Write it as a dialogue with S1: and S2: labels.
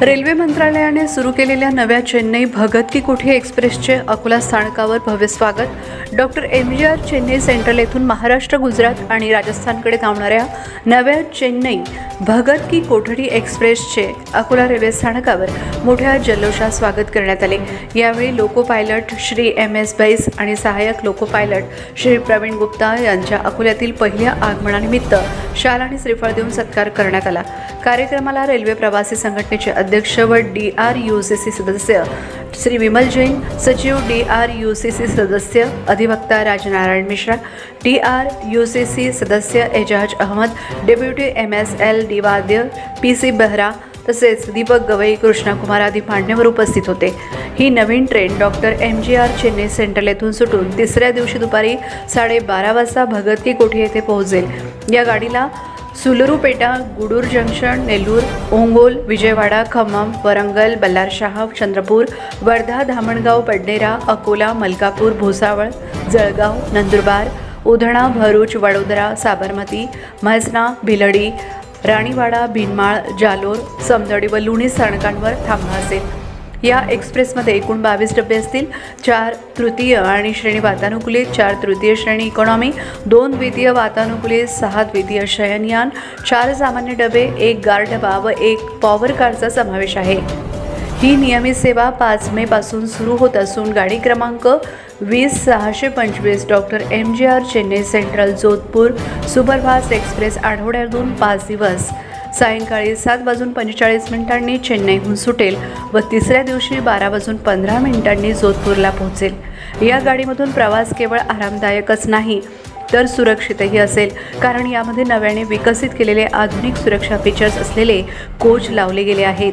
S1: Railway मंत्रालयाने सुरू केलेल्या नव्या चेन्नई भगत की कोठी एक्सप्रेसचे अकोला स्थानकावर भव्य स्वागत। डॉक्टर MGR चेन्नई सेंट्रल येथून महाराष्ट्र, गुजरात आणि राजस्थानकडे धावणाऱ्या नव्या चेन्नई भगत की कोठी एक्सप्रेसचे अकोला रेल्वे स्थानकावर मोठ्या जल्लोषात स्वागत करण्यात आले। यावेळी लोको पायलट श्री MS बैस आणि सहाय्यक लोको पायलट श्री प्रवीण गुप्ता यांच्या अकोल्यातील पहिल्या आगमनानिमित्त शाल आणि श्रीफळ देऊन सत्कार करण्यात आला। कार्यक्रमाला रेल्वे प्रवासी संघटनेचे अध्यक्ष व DRUCC सदस्य श्री विमल जैन, सचिव DRUCC सदस्य अधिवक्ता राजनारायण मिश्रा, DRUCC सदस्य एजाज अहमद, डेप्युटी MSL वाद्य PC बेहरा तसेच दीपक गवई, कृष्णकुमार आदी मान्यवर उपस्थित होते। ही नवीन train doctor MGR Chennai central येथून सुटून तिसऱ्या दिवशी दुपारी 12:30 वाजता भगत की कोठी येथे पोहोचेल। या गाडीला सुलरूपेटा, गुडूर जंक्शन, नेल्लूर, ओंगोल, विजयवाडा, खम्मम, वरंगल, बल्लारशाह, चंद्रपूर, वर्धा, धामणगाव, पडनेरा, अकोला, मलकापूर, भुसावळ, जळगाव, नंदुरबार, उधना, भरूच, वडोदरा, साबरमती, म्हसना, भिलडी, राणीवाडा, भिनमाळ, जालोर, समदडी व लुणी स्थानकांवर थांबा असेल। या एक्सप्रेसमध्ये एकूण 22 डबे असतील। 4 तृतीय आणि श्रेणी वातानुकूलित, 4 तृतीय श्रेणी इकॉनॉमी, 2 द्वितीय वातानुकूलित, 6 द्वितीय शयनयान, 4 सामान्य डबे, 1 गार्ड डबा व 1 पॉवर कारचा समावेश आहे। ही नियमित सेवा 5 मे पासून सुरू होत असून गाडी क्रमांक 20625 doctor MGR Chennai central Jodhpur superfast express आठवड्यातून 5 दिवस सायंकाळी 7:45 चेन्नईहून सुटेल व तिसऱ्या दिवशी 12:15 जोधपूरला पोहोचेल। या गाडीमधून प्रवास केवळ आरामदायकच नाही तर सुरक्षितही असेल, कारण यामध्ये नव्याने विकसित केलेले आधुनिक सुरक्षा फीचर्स असलेले कोच लावले गेले आहेत।